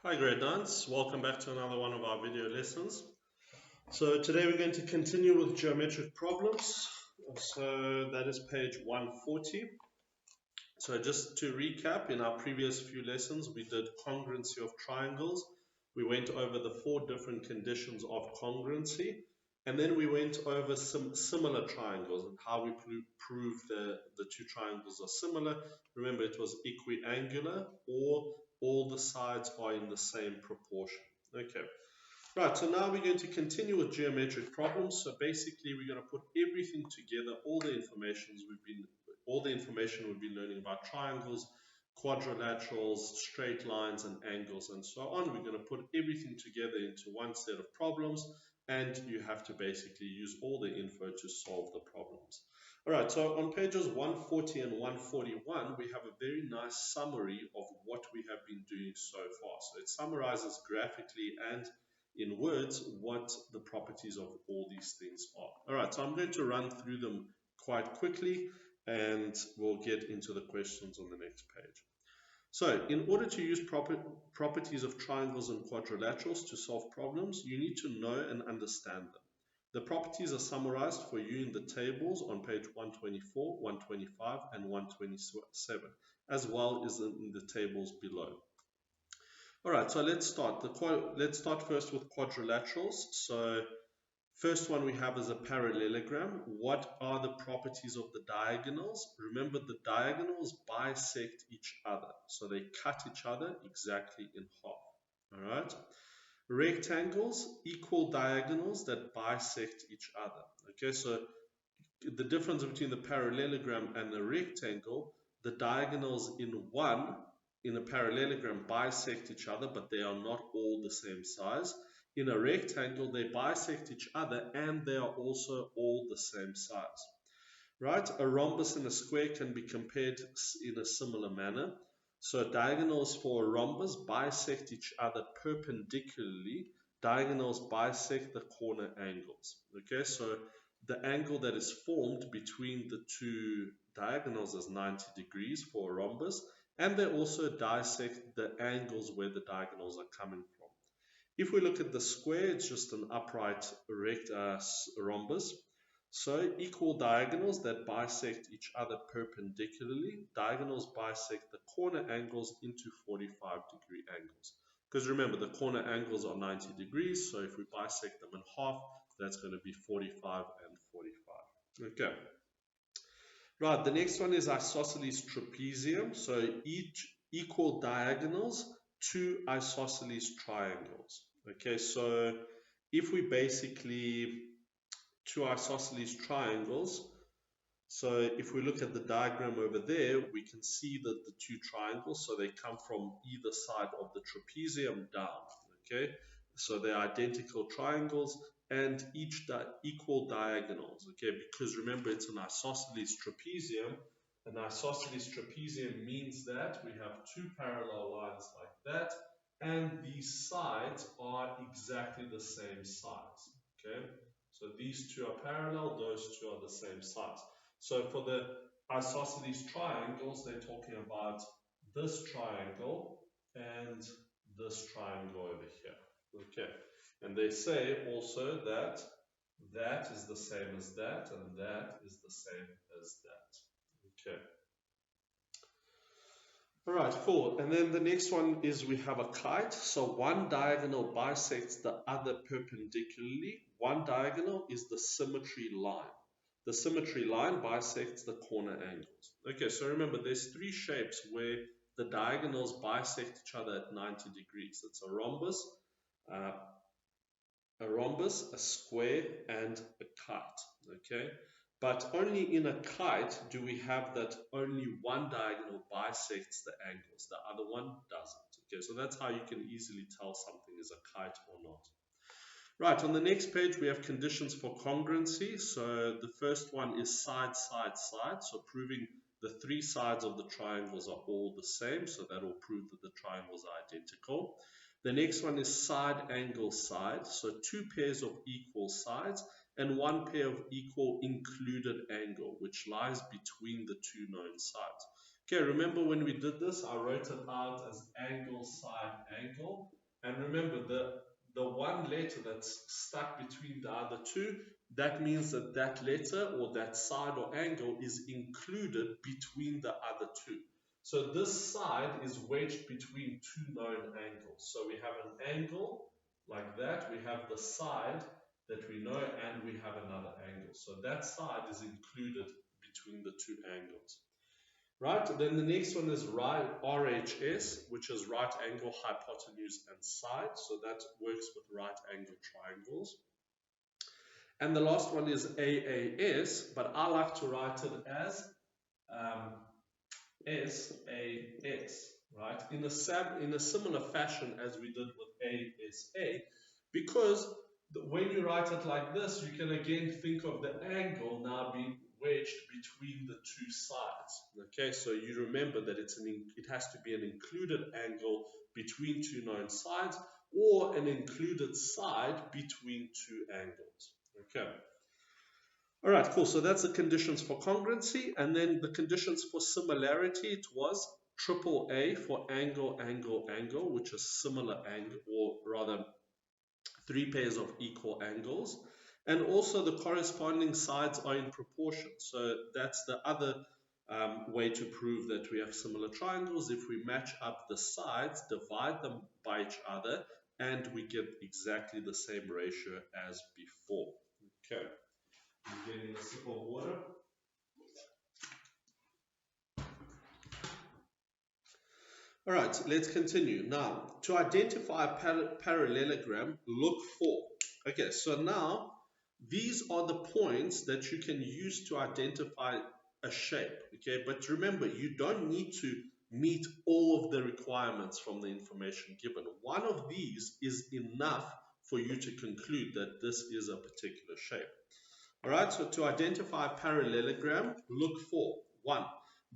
Hi grade 9s, welcome back to another one of our video lessons. So today we're going to continue with geometric problems. So that is page 140. So just to recap, in our previous few lessons we did congruency of triangles. We went over the 4 different conditions of congruency, and then we went over some similar triangles and how we prove the two triangles are similar. Remember, it was equiangular or all the sides are in the same proportion. Okay. Right, so now we're going to continue with geometric problems. So basically we're going to put everything together, all the information we've been learning about triangles, quadrilaterals, straight lines and angles and so on. We're going to put everything together into one set of problems, and you have to basically use all the info to solve the problems. Alright, so on pages 140 and 141 we have a very nice summary of what we have been doing so far. So it summarizes graphically and in words what the properties of all these things are. Alright, so I'm going to run through them quite quickly and we'll get into the questions on the next page. So in order to use properties of triangles and quadrilaterals to solve problems, you need to know and understand them. The properties are summarized for you in the tables on page 124, 125 and 127, as well as in the tables below. Alright, so let's start. Let's start first with quadrilaterals. So first one we have is a parallelogram. What are the properties of the diagonals? Remember, the diagonals bisect each other. So they cut each other exactly in half. Alright. Rectangles, equal diagonals that bisect each other. Okay, so the difference between the parallelogram and a rectangle, the diagonals in a parallelogram bisect each other, but they are not all the same size. In a rectangle, they bisect each other and they are also all the same size. Right? A rhombus and a square can be compared in a similar manner. So diagonals for a rhombus bisect each other perpendicularly. Diagonals bisect the corner angles. Okay, so the angle that is formed between the two diagonals is 90 degrees for a rhombus, and they also dissect the angles where the diagonals are coming from. If we look at the square, it's just an upright rhombus. So equal diagonals that bisect each other perpendicularly. Diagonals bisect the corner angles into 45-degree angles. Because remember, the corner angles are 90 degrees, so if we bisect them in half, that's going to be 45 and 45. Okay. Right, the next one is isosceles trapezium. So each equal diagonals, 2 isosceles triangles. Okay, so if we basically 2 isosceles triangles, so if we look at the diagram over there, we can see that the 2 triangles, so they come from either side of the trapezium down. Okay, so they're identical triangles and each equal diagonals. Okay, because remember it's an isosceles trapezium. An isosceles trapezium means that we have 2 parallel lines like that, and these sides are exactly the same size. Okay, so these 2 are parallel, those 2 are the same size. So for the isosceles triangles, they're talking about this triangle and this triangle over here. Okay, and they say also that that is the same as that and that is the same as that. Okay. Alright, cool. And then the next one is we have a kite. So one diagonal bisects the other perpendicularly. One diagonal is the symmetry line. The symmetry line bisects the corner angles. Okay, so remember there's 3 shapes where the diagonals bisect each other at 90 degrees. It's a rhombus, a square, and a kite. Okay, but only in a kite do we have that only one diagonal bisects the angles, the other one doesn't. Okay, so that's how you can easily tell something is a kite or not. Right, on the next page we have conditions for congruency. So the first one is side, side, side. So proving the 3 sides of the triangles are all the same. So that will prove that the triangles are identical. The next one is side, angle, side. So 2 pairs of equal sides and 1 pair of equal included angle, which lies between the 2 known sides. Okay, remember when we did this, I wrote it out as angle, side, angle. And remember, the one letter that's stuck between the other two, that means that that letter or that side or angle is included between the other two. So this side is wedged between two known angles. So we have an angle like that, we have the side that we know, and we have another angle. So that side is included between the two angles. Right, then the next one is RHS, which is right angle, hypotenuse, and side. So that works with right angle triangles. And the last one is AAS, but I like to write it as SAS, right? In a similar fashion as we did with ASA, because when you write it like this, you can again think of the angle now being wedged between the two sides. Okay, so you remember that it has to be an included angle between two known sides, or an included side between two angles. Okay. All right, cool. So that's the conditions for congruency, and then the conditions for similarity. It was AAA for angle, angle, angle, which is similar angle, or rather 3 pairs of equal angles. And also the corresponding sides are in proportion. So that's the other way to prove that we have similar triangles. If we match up the sides, divide them by each other, and we get exactly the same ratio as before. Okay. I'm getting a sip of water. All right, let's continue. Now, to identify a parallelogram, look for. Okay, so now these are the points that you can use to identify a shape. Okay, but remember, you don't need to meet all of the requirements from the information given. One of these is enough for you to conclude that this is a particular shape. All right, so to identify a parallelogram, look for 1.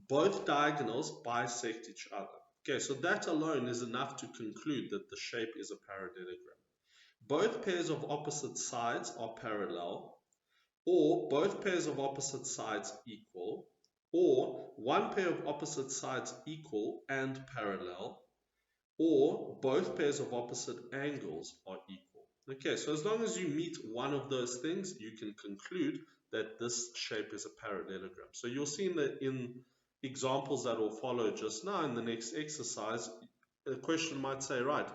Both diagonals bisect each other. Okay, so that alone is enough to conclude that the shape is a parallelogram. Both pairs of opposite sides are parallel, or both pairs of opposite sides equal, or one pair of opposite sides equal and parallel, or both pairs of opposite angles are equal. Okay, so as long as you meet one of those things, you can conclude that this shape is a parallelogram. So you'll see in examples that will follow just now in the next exercise, a question might say, right,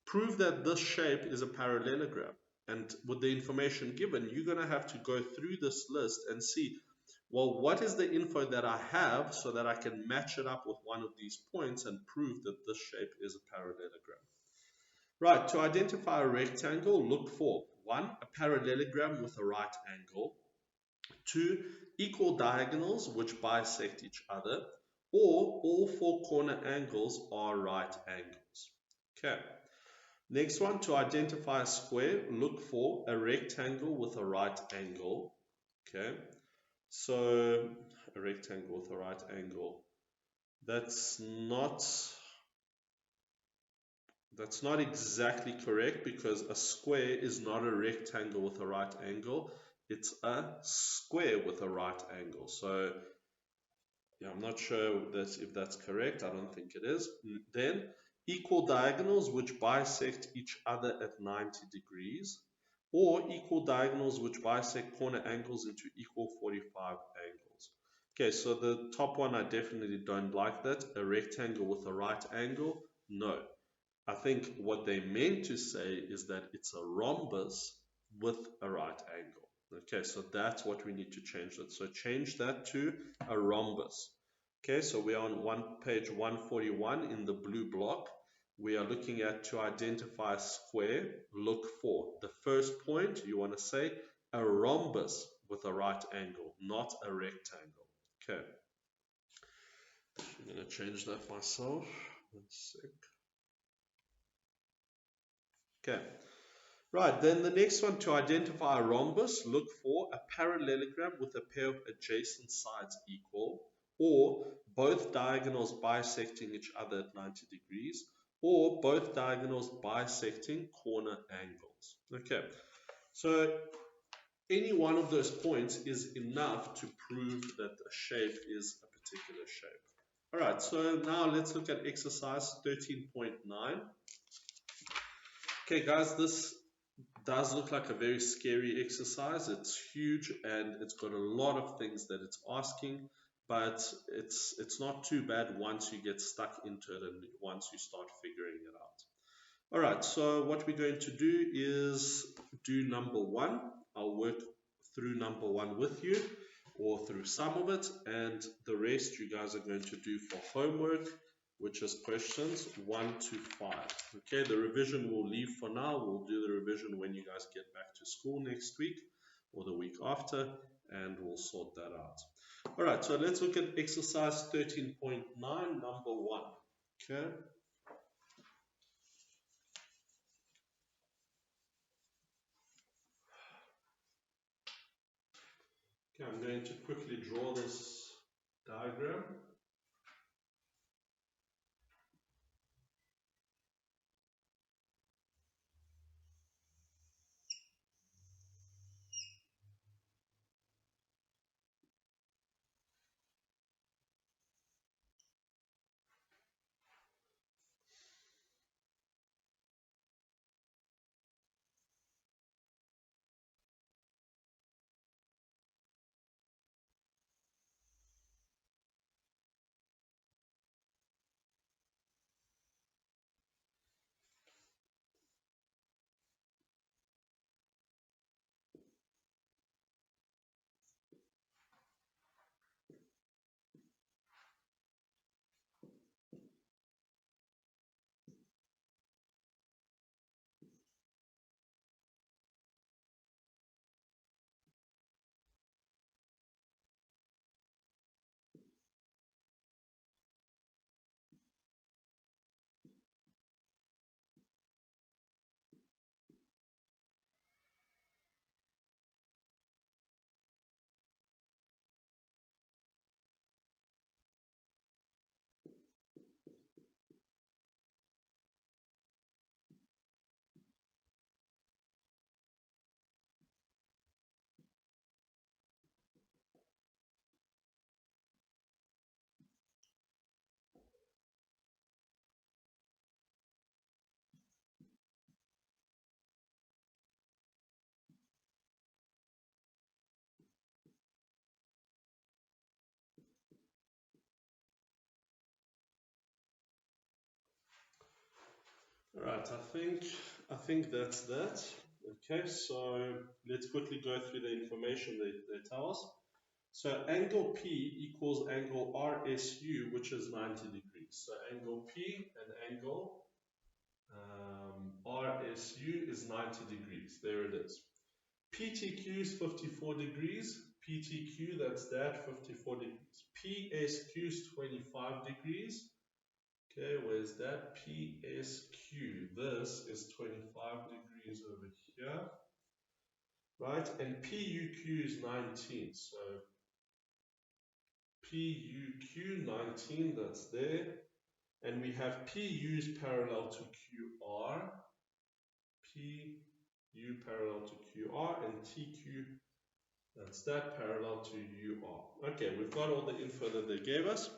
prove that this shape is a parallelogram. And with the information given, you're going to have to go through this list and see, well, what is the info that I have so that I can match it up with one of these points and prove that this shape is a parallelogram. Right, to identify a rectangle, look for 1. A parallelogram with a right angle. 2. Equal diagonals which bisect each other. Or all 4 corner angles are right angles. Okay. Next one, to identify a square, look for a rectangle with a right angle. Okay. So a rectangle with a right angle. That's not exactly correct, because a square is not a rectangle with a right angle. It's a square with a right angle. So yeah, I'm not sure if that's correct. I don't think it is. Then equal diagonals which bisect each other at 90 degrees, or equal diagonals which bisect corner angles into equal 45 angles. Okay, so the top one I definitely don't like that. A rectangle with a right angle, no. I think what they meant to say is that it's a rhombus with a right angle. Okay, so that's what we need to change that. So change that to a rhombus. Okay, so we are on page 141 in the blue block. We are looking at to identify a square, look for. The first point, you want to say a rhombus with a right angle, not a rectangle. Okay. I'm going to change that myself. 1 sec. Okay. Right, then the next one, to identify a rhombus, look for a parallelogram with a pair of adjacent sides equal, or both diagonals bisecting each other at 90 degrees, or both diagonals bisecting corner angles. Okay, so any one of those points is enough to prove that a shape is a particular shape. All right, so now let's look at exercise 13.9. Okay, guys, this does look like a very scary exercise. It's huge and it's got a lot of things that it's asking, but it's not too bad once you get stuck into it and once you start figuring it out. All right, so what we're going to do is do number one. I'll work through number one with you or through some of it, and the rest you guys are going to do for homework, which is questions 1 to 5. Okay, the revision we'll leave for now. We'll do the revision when you guys get back to school next week or the week after, and we'll sort that out. All right, so let's look at exercise 13.9, number 1. Okay. Okay, I'm going to quickly draw this diagram. All right, I think that's that. Okay, so let's quickly go through the information they tell us. So angle P equals angle RSU, which is 90 degrees. So angle P and angle RSU is 90 degrees. There it is. PTQ is 54 degrees. PTQ, that's that, 54 degrees. PSQ is 25 degrees. Okay, where's that? PSQ. This is 25 degrees over here. Right, and PUQ is 19. So PUQ 19, that's there. And we have PU is parallel to QR. PU parallel to QR and TQ, that's that, parallel to UR. Okay, we've got all the info that they gave us.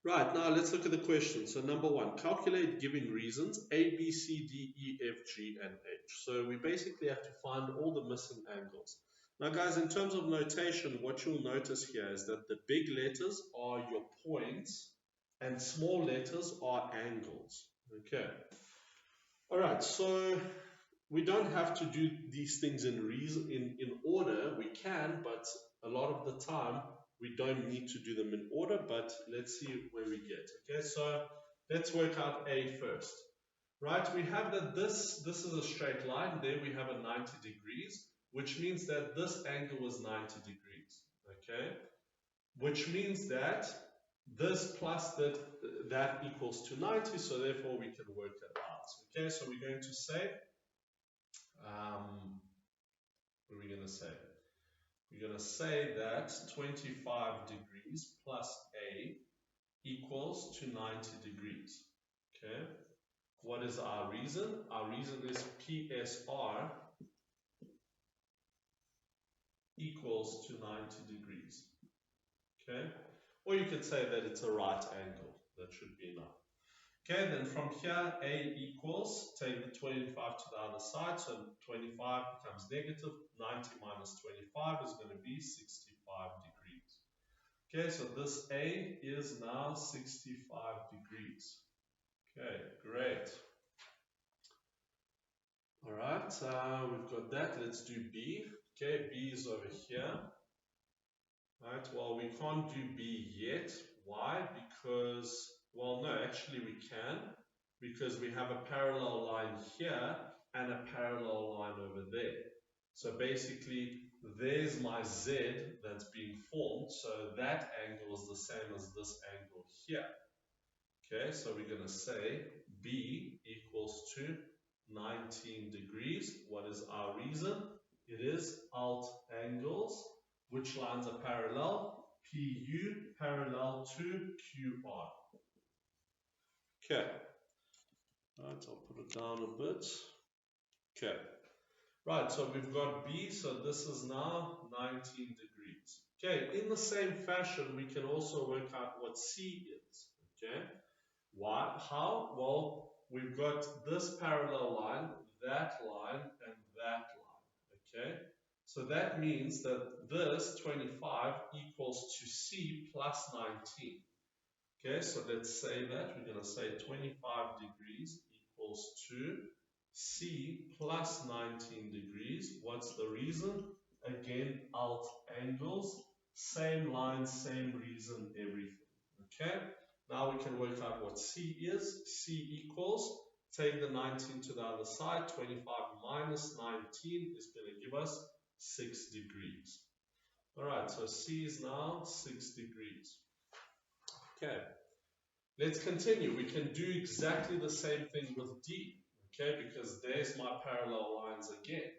Right, now let's look at the question. So number one, calculate giving reasons A, B, C, D, E, F, G, and H. So we basically have to find all the missing angles. Now guys, in terms of notation, what you'll notice here is that the big letters are your points and small letters are angles. Okay. All right, so we don't have to do these things in order. We can, but a lot of the time we don't need to do them in order, but let's see where we get. Okay, so let's work out A first. Right, we have that this is a straight line. There we have a 90 degrees, which means that this angle is 90 degrees. Okay, which means that this plus that equals to 90, so therefore we can work it out. Okay, so we're going to say, what are we going to say? We're going to say that 25 degrees plus A equals to 90 degrees. Okay, what is our reason? Our reason is PSR equals to 90 degrees. Okay, or you could say that it's a right angle. That should be enough. Okay, then from here, A equals, take the 25 to the other side, so 25 becomes negative, 90 minus 25 is going to be 65 degrees. Okay, so this A is now 65 degrees. Okay, great. All right, we've got that. Let's do B. Okay, B is over here. Right, well, we can't do B yet. Why? Because, well, no, actually we can, because we have a parallel line here and a parallel line over there. So basically, there's my Z that's being formed, so that angle is the same as this angle here. Okay, so we're going to say B equals to 19 degrees. What is our reason? It is alt angles. Which lines are parallel? PU parallel to QR. Okay. Right, I'll put it down a bit. Okay. Right, so we've got B, so this is now 19 degrees. Okay, in the same fashion, we can also work out what C is. Okay. Why? How? Well, we've got this parallel line, that line, and that line. Okay. So that means that this 25 equals to C plus 19. Okay, so let's say that. We're going to say 25 degrees equals to C plus 19 degrees. What's the reason? Again, alt angles, same line, same reason, everything. Okay, now we can work out what C is. C equals, take the 19 to the other side, 25 minus 19 is going to give us 6 degrees. All right, so C is now 6 degrees. Okay, let's continue. We can do exactly the same thing with D, okay, because there's my parallel lines again.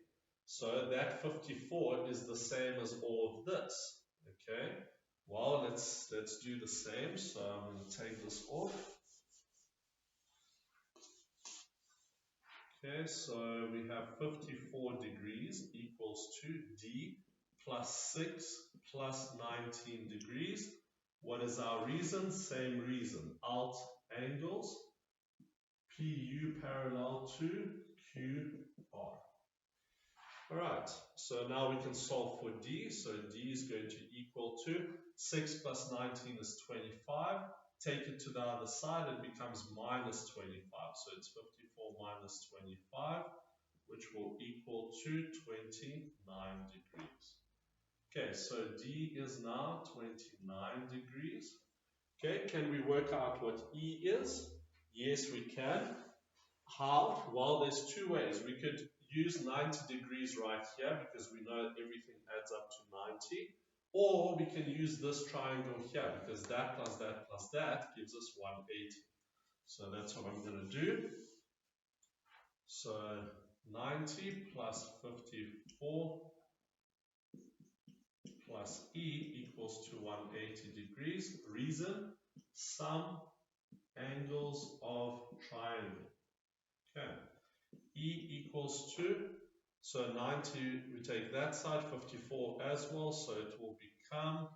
So that 54 is the same as all of this, okay. Well, let's do the same. So I'm going to take this off. Okay, so we have 54 degrees equals to D plus 6 plus 19 degrees. What is our reason? Same reason. Alt angles, PU parallel to QR. Alright, so now we can solve for D. So D is going to equal to 6 plus 19 is 25. Take it to the other side, it becomes minus 25. So it's 54 minus 25, which will equal to 29 degrees. Okay, so D is now 29 degrees. Okay, can we work out what E is? Yes, we can. How? Well, there's two ways. We could use 90 degrees right here because we know that everything adds up to 90. Or we can use this triangle here because that plus that plus that gives us 180. So that's what I'm going to do. So 90 plus 54 plus E equals to 180 degrees. Reason, sum angles of triangle. Okay. E equals to, so 90, we take that side, 54 as well, so it will become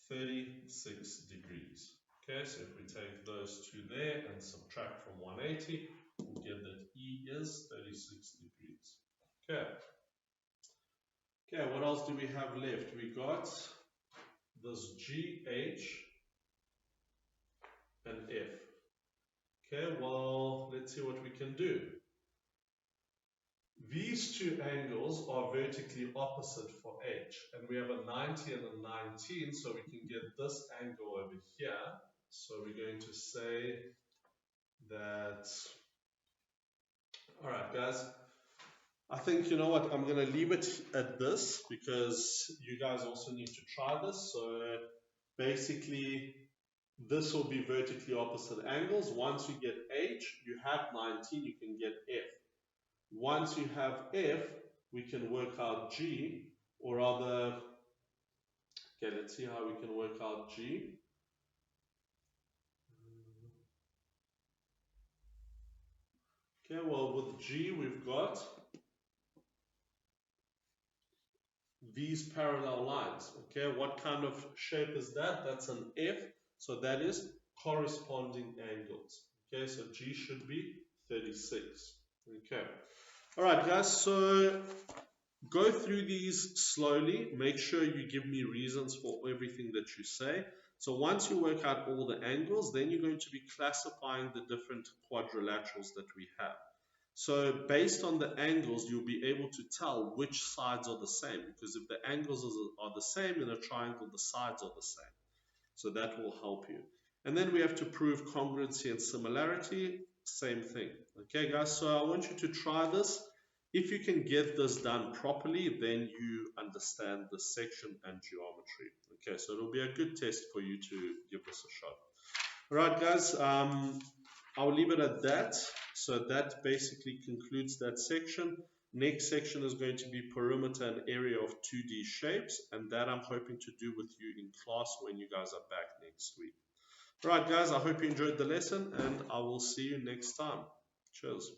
36 degrees. Okay, so if we take those two there and subtract from 180, we'll get that E is 36 degrees. Okay. Okay, what else do we have left? We got this G, H, and F. Okay, well, let's see what we can do. These two angles are vertically opposite for H, and we have a 90 and a 19, so we can get this angle over here. So we're going to say that, all right, guys, I think, you know what, I'm going to leave it at this because you guys also need to try this. So basically, this will be vertically opposite angles. Once you get H, you have 19, you can get F. Once you have F, we can work out G, or rather, okay, let's see how we can work out G. Okay, well, with G, we've got these parallel lines. Okay, what kind of shape is that? That's an F, so that is corresponding angles. Okay, so G should be 36. Okay, all right, guys, so go through these slowly. Make sure you give me reasons for everything that you say. So once you work out all the angles, then you're going to be classifying the different quadrilaterals that we have. So based on the angles, you'll be able to tell which sides are the same, because if the angles are the same in a triangle, the sides are the same. So that will help you. And then we have to prove congruency and similarity, same thing. Okay, guys, so I want you to try this. If you can get this done properly, then you understand the section and geometry. Okay, so it'll be a good test for you to give this a shot. All right, guys, I'll leave it at that. So that basically concludes that section. Next section is going to be perimeter and area of 2D shapes, and that I'm hoping to do with you in class when you guys are back next week. All right, guys, I hope you enjoyed the lesson, and I will see you next time. Cheers.